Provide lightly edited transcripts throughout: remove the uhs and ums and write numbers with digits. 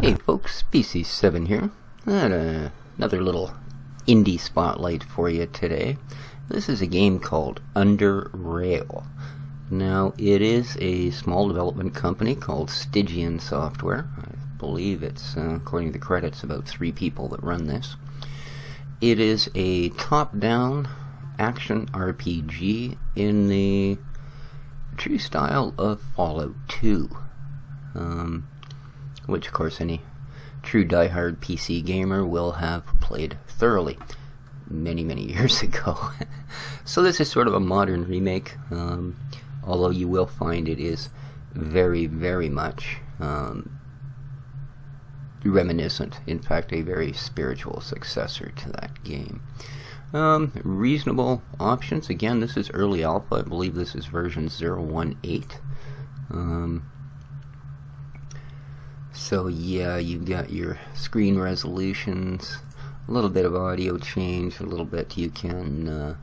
Hey folks, PC7 here. Another little indie spotlight for you today. This is a game called Underrail. Now, it is a small development company called Stygian Software. I believe it's, according to the credits, about 3 people that run this. It is a top-down action RPG in the true style of Fallout 2. Which, of course, any true diehard PC gamer will have played thoroughly many years ago. So this is sort of a modern remake, although you will find it is very much reminiscent, in fact a very spiritual successor to that game. Reasonable options. Again, this is early alpha. I believe this is version 0.18. So yeah, you've got your screen resolutions, a little bit of audio change, a little bit you can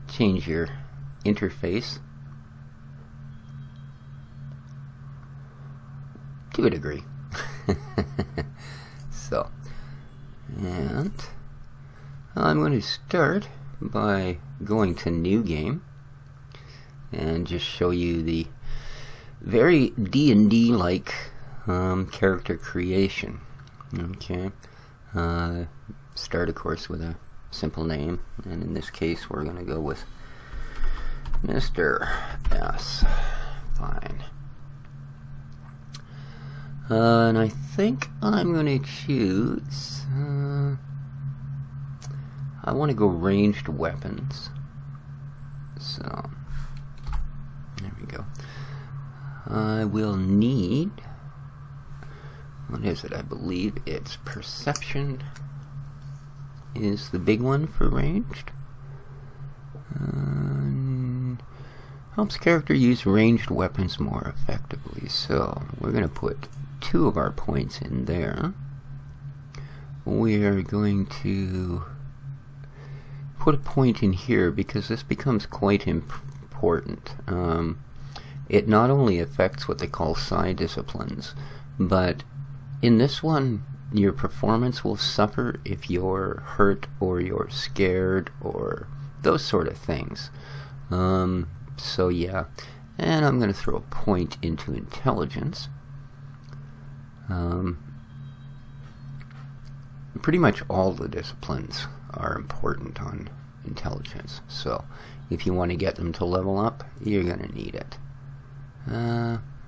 change your interface to a degree. So, and I'm going to start by going to New Game and just show you the very D&D like character creation. Okay, start of course with a simple name, and in this case we're going to go with Mr. S. Fine. And I think I'm going to choose I want to go ranged weapons, so there we go. I will need, what is it? I believe it's perception is the big one for ranged. Helps character use ranged weapons more effectively. So we're going to put 2 of our points in there. We are going to put a point in here because this becomes quite important. It not only affects what they call psi disciplines, but in this one, your performance will suffer if you're hurt or you're scared or those sort of things. So yeah, and I'm going to throw a point into intelligence. Pretty much all the disciplines are important on intelligence, so if you want to get them to level up, you're going to need it.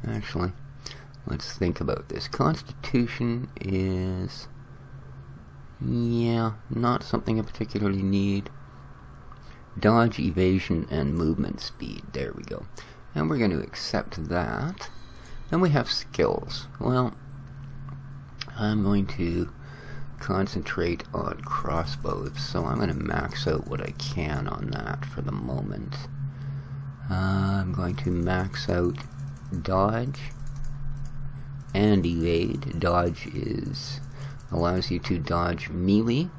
Actually, let's think about this. Constitution is, yeah, not something I particularly need. Dodge, evasion, and movement speed. There we go. And we're going to accept that. Then we have skills. Well, I'm going to concentrate on crossbows, so I'm going to max out what I can on that for the moment. I'm going to max out dodge and evade. Dodge allows you to dodge melee,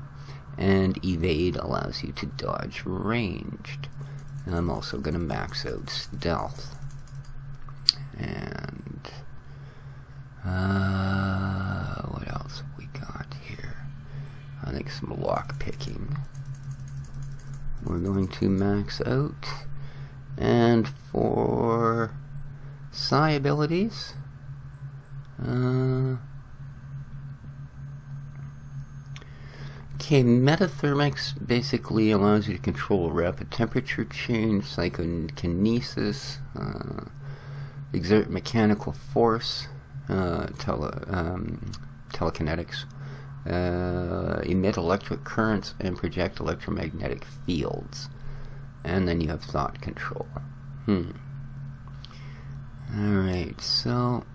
and evade allows you to dodge ranged. And I'm also going to max out stealth. And what else have we got here? I think some lock picking. We're going to max out. And for psi abilities, okay, metathermics basically allows you to control rapid temperature change, psychokinesis, exert mechanical force, telekinetics, emit electric currents, and project electromagnetic fields. And then you have thought control. Alright, so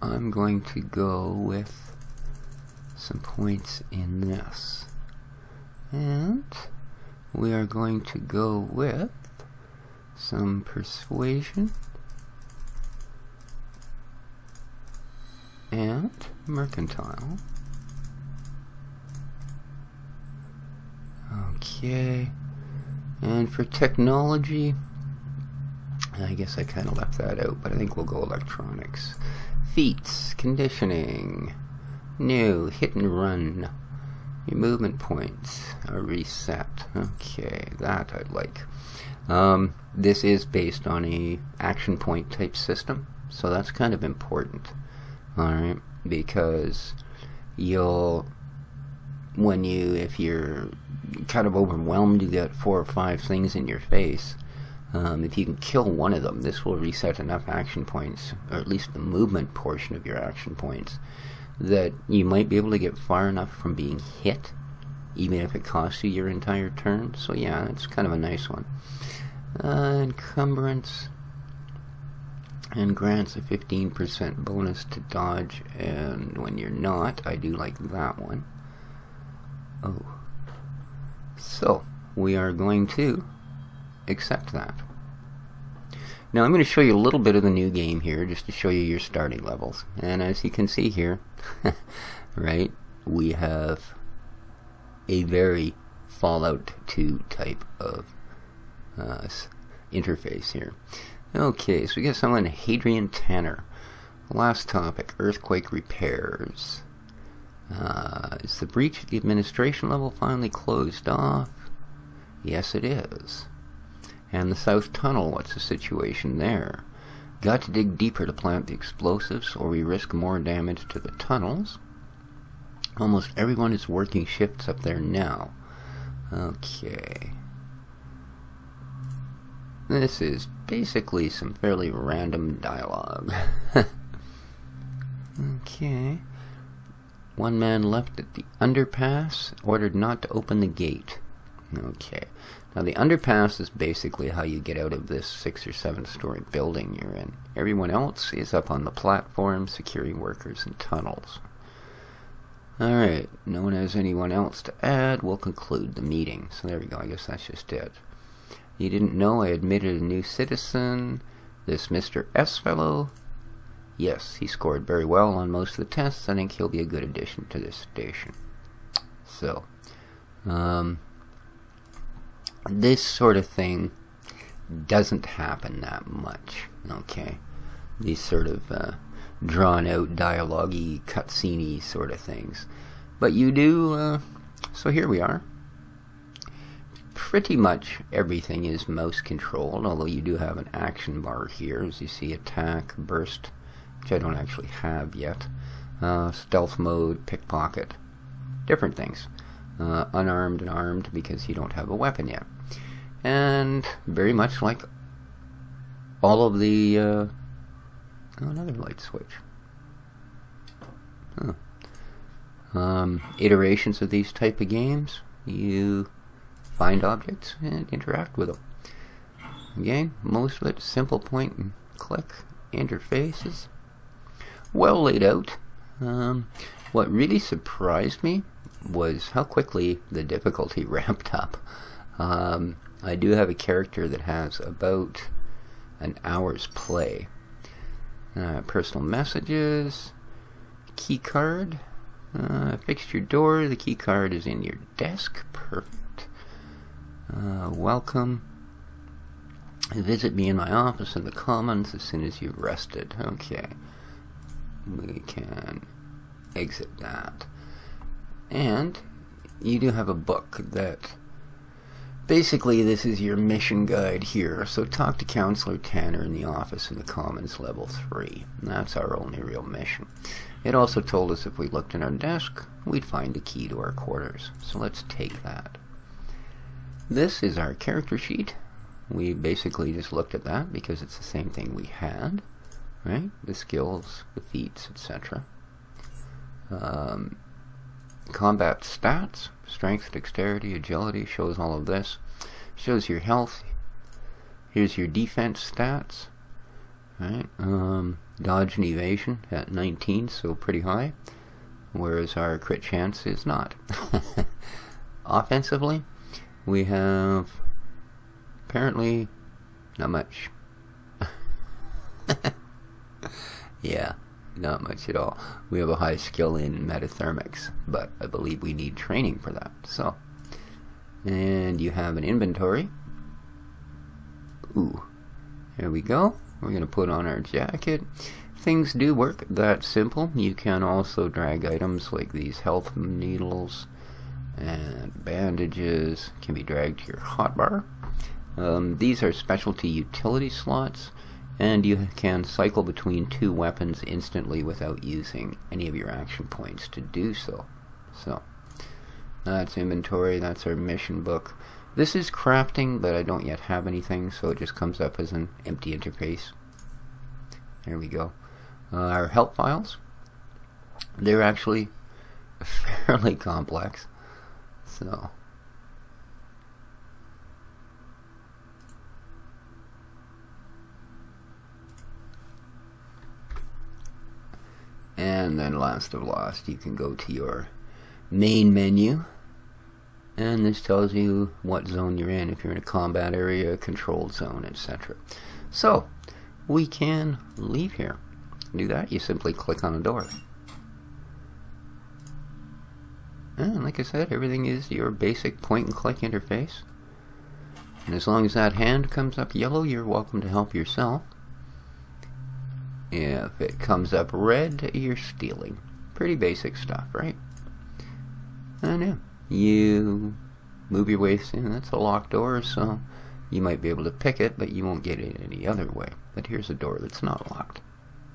I'm going to go with some points in this. And we are going to go with some persuasion and mercantile. Okay, and for technology, I guess I kind of left that out, but I think we'll go electronics. Feats, conditioning, new, hit and run. Your movement points are reset. Okay, that I like. This is based on a action point type system, so that's kind of important. Alright, because if you're kind of overwhelmed, you get 4 or 5 things in your face. If you can kill one of them, this will reset enough action points, or at least the movement portion of your action points, that you might be able to get far enough from being hit, even if it costs you your entire turn. So yeah, it's kind of a nice one. Encumbrance, and grants a 15% bonus to dodge, and when you're not, I do like that one. Oh. So, we are going to accept that. Now I'm going to show you a little bit of the new game here, just to show you your starting levels. And as you can see here, right, we have a very Fallout 2 type of interface here. Okay, so we got someone, Hadrian Tanner. Last topic, earthquake repairs. Is the breach at the administration level finally closed off? Yes, it is. And the South Tunnel, what's the situation there? Got to dig deeper to plant the explosives, or we risk more damage to the tunnels. Almost everyone is working shifts up there now. Okay. This is basically some fairly random dialogue. Okay. One man left at the underpass, ordered not to open the gate. Okay. Now the underpass is basically how you get out of this 6 or 7 story building you're in. Everyone else is up on the platform, securing workers and tunnels. Alright, no one has anyone else to add. We'll conclude the meeting. So there we go, I guess that's just it. You didn't know I admitted a new citizen, this Mr. S fellow. Yes, he scored very well on most of the tests. I think he'll be a good addition to this station. So, this sort of thing doesn't happen that much, okay? These sort of drawn out dialogue-y, cutscene-y sort of things. But you do, so here we are. Pretty much everything is mouse controlled, although you do have an action bar here, as you see, attack, burst, which I don't actually have yet, stealth mode, pickpocket, different things. Unarmed and armed because you don't have a weapon yet. And very much like all of the oh, another light switch. Iterations of these type of games, you find objects and interact with them. Again, most of it simple point and click interfaces, well laid out. What really surprised me was how quickly the difficulty ramped up. I do have a character that has about an hour's play. Personal messages, key card, fixed your door, the key card is in your desk, perfect. Welcome. Visit me in my office in the Commons as soon as you've rested. Okay. We can exit that. And you do have a book that basically this is your mission guide here. So talk to Counselor Tanner in the office in the Commons level 3. That's our only real mission. It also told us if we looked in our desk, we'd find the key to our quarters. So let's take that. This is our character sheet. We basically just looked at that because it's the same thing we had, right? The skills, the feats, etc. Combat stats, strength, dexterity, agility, shows all of this. Shows your health. Here's your defense stats, right? Dodge and evasion at 19, so pretty high, whereas our crit chance is not. Offensively, we have apparently not much. Yeah, not much at all. We have a high skill in metathermics, but I believe we need training for that. So, and you have an inventory. Ooh, There we go. We're going to put on our jacket. Things do work that simple. You can also drag items like these health needles and bandages can be dragged to your hotbar. These are specialty utility slots, and you can cycle between two weapons instantly without using any of your action points to do so. So that's inventory. That's our mission book. This is crafting, but I don't yet have anything, so it just comes up as an empty interface. There we go. Our help files, they're actually fairly complex. So and then last of last, you can go to your main menu, and this tells you what zone you're in, if you're in a combat area, controlled zone, etc. So we can leave here. To do that, you simply click on a door. And like I said, everything is your basic point and click interface. And as long as that hand comes up yellow, you're welcome to help yourself. If it comes up red, you're stealing. Pretty basic stuff, right? I know. You move your way in. That's a locked door, so you might be able to pick it, but you won't get it any other way. But here's a door that's not locked.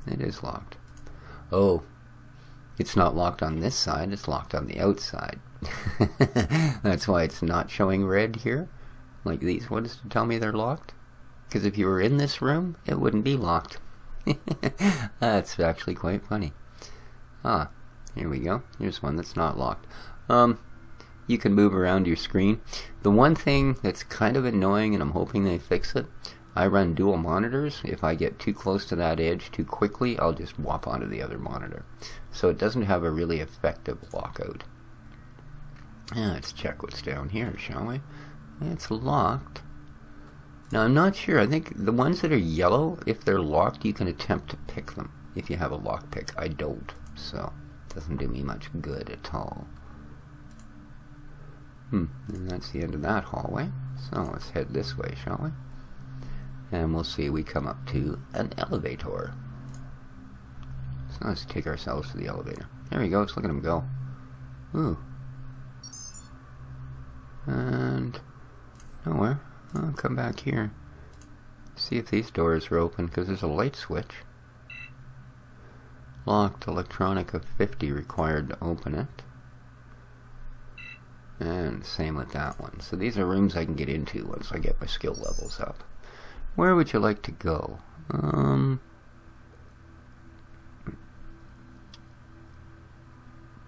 It is locked. Oh, it's not locked on this side, it's locked on the outside. That's why it's not showing red here, like these ones to tell me they're locked. Because if you were in this room, it wouldn't be locked. That's actually quite funny. Ah, here we go. Here's one that's not locked. You can move around your screen. The one thing that's kind of annoying, and I'm hoping they fix it, I run dual monitors. If I get too close to that edge too quickly, I'll just whop onto the other monitor. So it doesn't have a really effective lockout. Let's check what's down here, shall we? It's locked. Now I'm not sure. I think the ones that are yellow, if they're locked, you can attempt to pick them if you have a lockpick. I don't, so it doesn't do me much good at all. And that's the end of that hallway. So let's head this way, shall we? And we'll see, we come up to an elevator. So let's take ourselves to the elevator. There we go, let's look at him go. Ooh. And nowhere. I'll come back here. See if these doors are open, because there's a light switch. Locked, electronic of 50 required to open it. And same with that one. So these are rooms I can get into once I get my skill levels up. Where would you like to go?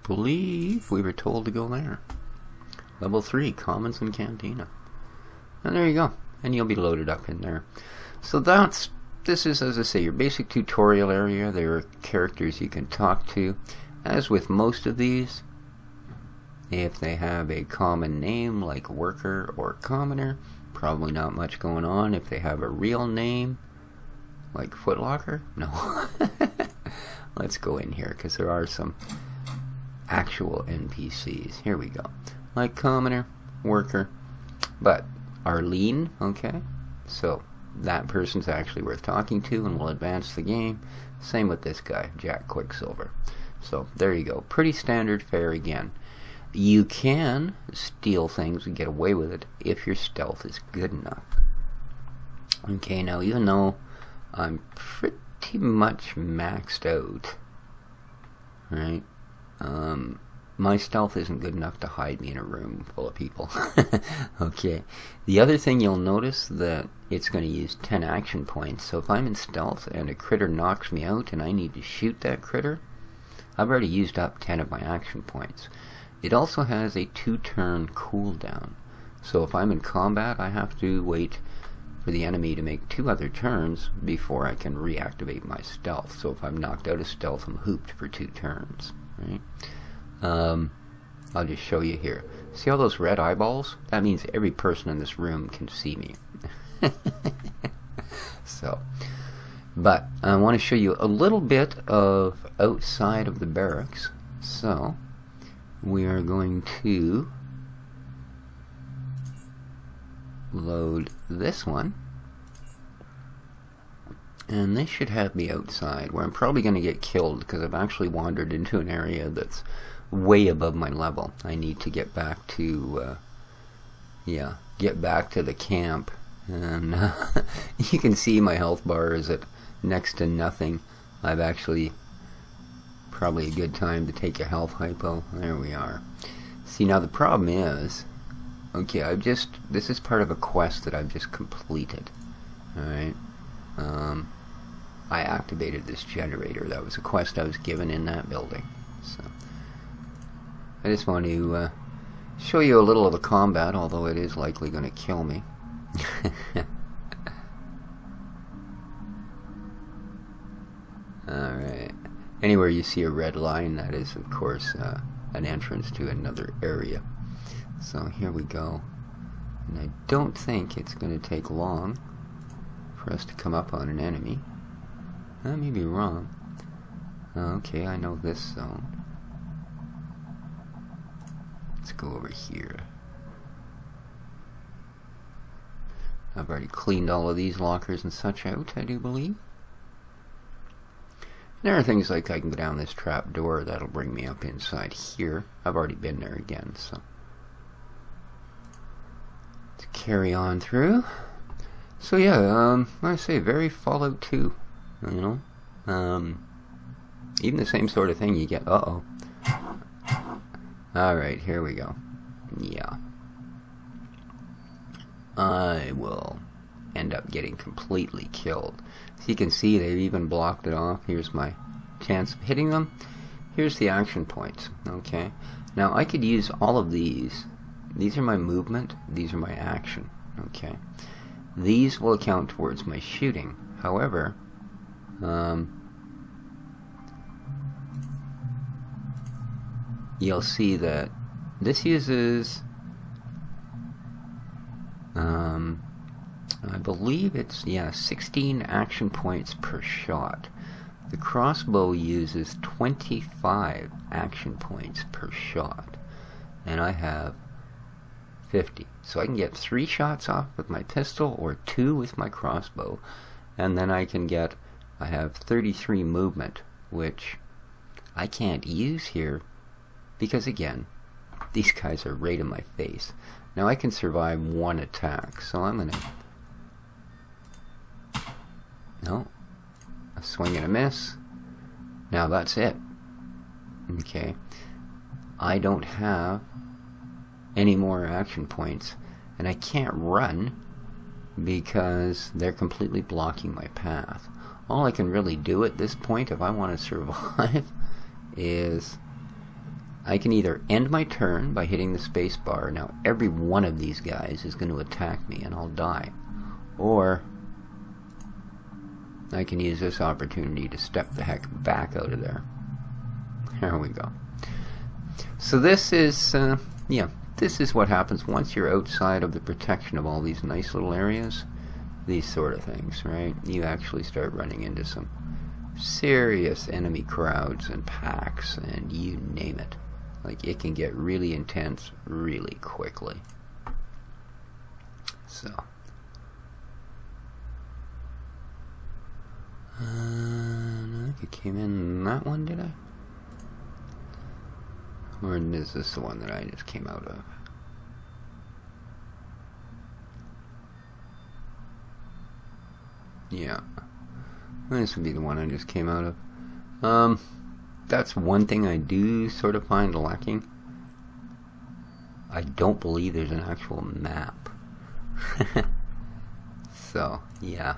Believe we were told to go there. Level 3, Commons and Cantina. And there you go. And you'll be loaded up in there. So this is, as I say, your basic tutorial area. There are characters you can talk to. As with most of these, if they have a common name like worker or commoner, probably not much going on. If they have a real name like Footlocker, no. Let's go in here because there are some actual NPCs. Here we go. Like commoner, worker, but Arlene, okay? So that person's actually worth talking to and will advance the game. Same with this guy, Jack Quicksilver. So there you go. Pretty standard fare again. You can steal things and get away with it if your stealth is good enough. Okay, now even though I'm pretty much maxed out, right? My stealth isn't good enough to hide me in a room full of people. Okay. The other thing you'll notice that it's going to use 10 action points. So if I'm in stealth and a critter knocks me out and I need to shoot that critter, I've already used up 10 of my action points. It also has a 2-turn cooldown. So if I'm in combat, I have to wait for the enemy to make 2 other turns before I can reactivate my stealth. So if I'm knocked out of stealth, I'm hooped for 2 turns. Right? I'll just show you here. See all those red eyeballs? That means every person in this room can see me. So, but I want to show you a little bit of outside of the barracks. So we are going to load this one. And this should have me outside, where I'm probably going to get killed because I've actually wandered into an area that's way above my level. I need to get back to, get back to the camp. And you can see my health bar is at next to nothing. I've actually, probably a good time to take a health hypo. There we are. See, now the problem is, okay, this is part of a quest that I've just completed. Alright. I activated this generator. That was a quest I was given in that building. So I just want to show you a little of the combat, although it is likely going to kill me. Alright. Anywhere you see a red line, that is, of course, an entrance to another area. So here we go. And I don't think it's going to take long for us to come up on an enemy. I may be wrong. Okay, I know this zone. Let's go over here. I've already cleaned all of these lockers and such out, I do believe. There are things like I can go down this trap door, that'll bring me up inside here. I've already been there again, so let's carry on through. So yeah, I say very Fallout 2, you know. Even the same sort of thing you get. Uh-oh. Alright, here we go. Yeah. I will end up getting completely killed. So you can see they've even blocked it off. Here's my chance of hitting them. Here's the action points. Okay. Now I could use all of these. These are my movement. These are my action. Okay. These will account towards my shooting. However, you'll see that this uses, I believe it's, 16 action points per shot. The crossbow uses 25 action points per shot, and I have 50. So I can get 3 shots off with my pistol or 2 with my crossbow, and then I have 33 movement, which I can't use here because, again, these guys are right in my face. Now I can survive 1 attack, so I'm gonna, no, a swing and a miss. Now that's it. Okay, I don't have any more action points, and I can't run because they're completely blocking my path. All I can really do at this point, if I want to survive, is I can either end my turn by hitting the space bar. Now every one of these guys is going to attack me and I'll die, or I can use this opportunity to step the heck back out of there. There we go. So this is this is what happens once you're outside of the protection of all these nice little areas. These sort of things, right? You actually start running into some serious enemy crowds and packs and you name it. Like, it can get really intense really quickly. So I think it came in that one, did I? Or is this the one that I just came out of? Yeah. This would be the one I just came out of. That's one thing I do sort of find lacking. I don't believe there's an actual map. So, yeah.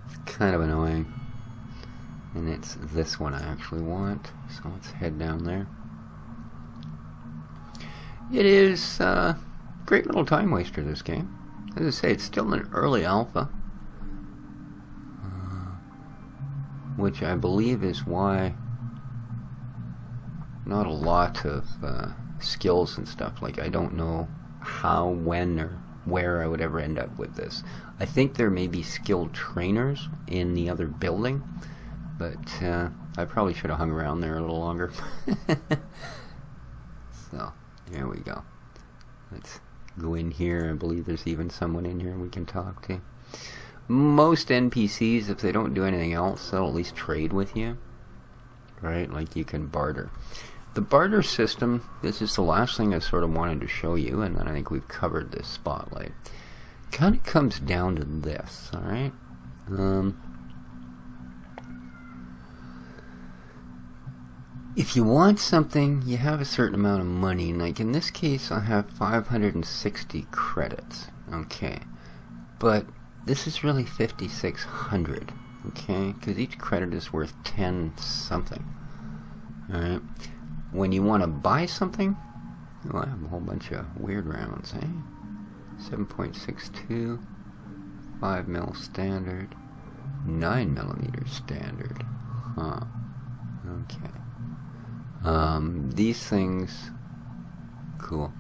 It's kind of annoying. And it's this one I actually want. So let's head down there. It is a great little time waster, this game. As I say, it's still an early alpha. Which I believe is why not a lot of skills and stuff. Like, I don't know how, when, or where I would ever end up with this. I think there may be skilled trainers in the other building, but I probably should have hung around there a little longer. So, there we go. Let's go in here. I believe there's even someone in here we can talk to. most NPCs, if they don't do anything else, they'll at least trade with you, right? Like you can barter. The barter system, this is the last thing I sort of wanted to show you, and then I think we've covered this spotlight. Kind of comes down to this, alright? If you want something, you have a certain amount of money. Like in this case, I have 560 credits. Okay. But this is really 5,600. Okay? Because each credit is worth 10 something. Alright? When you want to buy something, well, I have a whole bunch of weird rounds, eh? 7.62, 5 mil standard, 9 millimeter standard. Huh. Okay. These things, cool.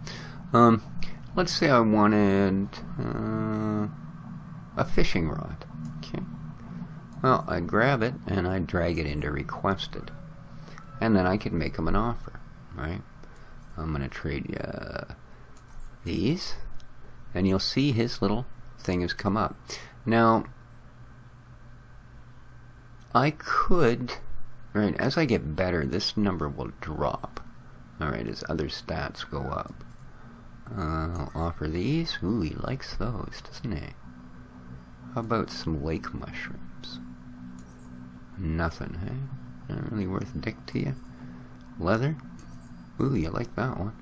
Let's say I wanted a fishing rod. Okay. Well, I grab it and I drag it into requested, and then I could make him an offer, right? I'm gonna trade you these, and you'll see his little thing has come up. Now, I could. Right, as I get better, this number will drop. Alright, as other stats go up. I'll offer these. Ooh, he likes those, doesn't he? How about some lake mushrooms? Nothing, hey? Not really worth a dick to you? Leather? Ooh, you like that one.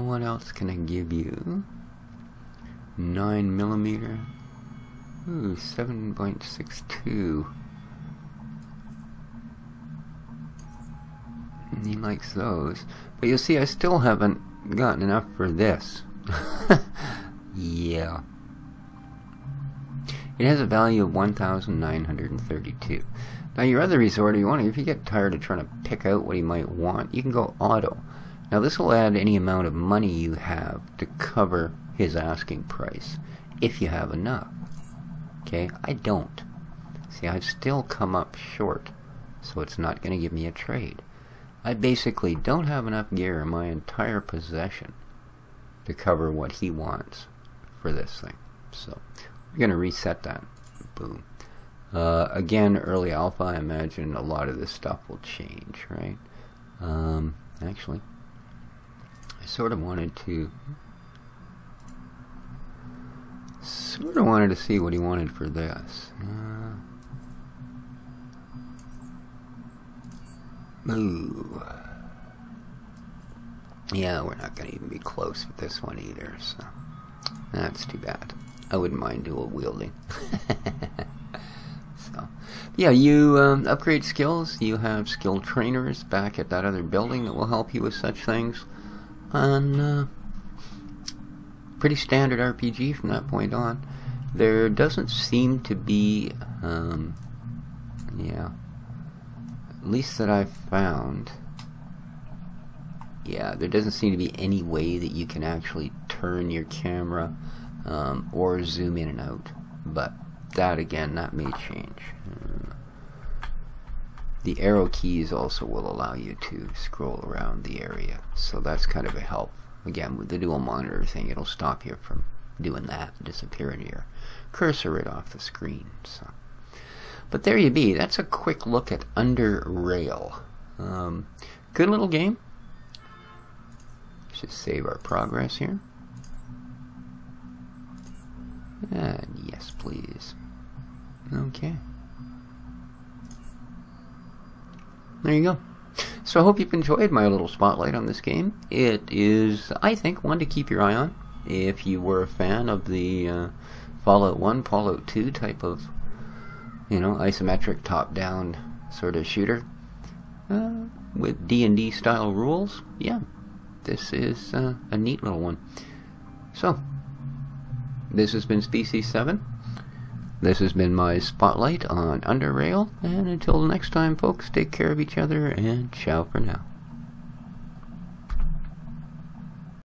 What else can I give you? 9 millimeter. Ooh, 7.62. He likes those. But you'll see I still haven't gotten enough for this. Yeah. It has a value of 1,932. Now your other resort, if you get tired of trying to pick out what you might want, you can go auto. Now this will add any amount of money you have to cover his asking price, if you have enough. Okay, I don't. See, I've still come up short, so it's not going to give me a trade. I basically don't have enough gear in my entire possession to cover what he wants for this thing. So we're going to reset that. Boom. Again, early alpha, I imagine a lot of this stuff will change, right? Actually, I sort of wanted to see what he wanted for this. Ooh. Yeah, we're not going to even be close with this one either, so that's too bad. I wouldn't mind dual wielding. So, yeah, you upgrade skills. You have skill trainers back at that other building that will help you with such things. And pretty standard RPG from that point on. There doesn't seem to be, yeah, at least that I've found, yeah, there doesn't seem to be any way that you can actually turn your camera or zoom in and out. But that, again, that may change. The arrow keys also will allow you to scroll around the area, so that's kind of a help. Again, with the dual monitor thing, it'll stop you from doing that and disappearing your cursor right off the screen. So, but there you be. That's a quick look at Underrail. Good little game. Let's just save our progress here. And yes, please. Okay. There you go. So I hope you've enjoyed my little spotlight on this game. It is, I think, one to keep your eye on if you were a fan of the Fallout 1, Fallout 2 type of, you know, isometric top-down sort of shooter with D&D style rules. Yeah, this is a neat little one. So, this has been Species 7. This has been my spotlight on Underrail, and until next time, folks, take care of each other, and ciao for now.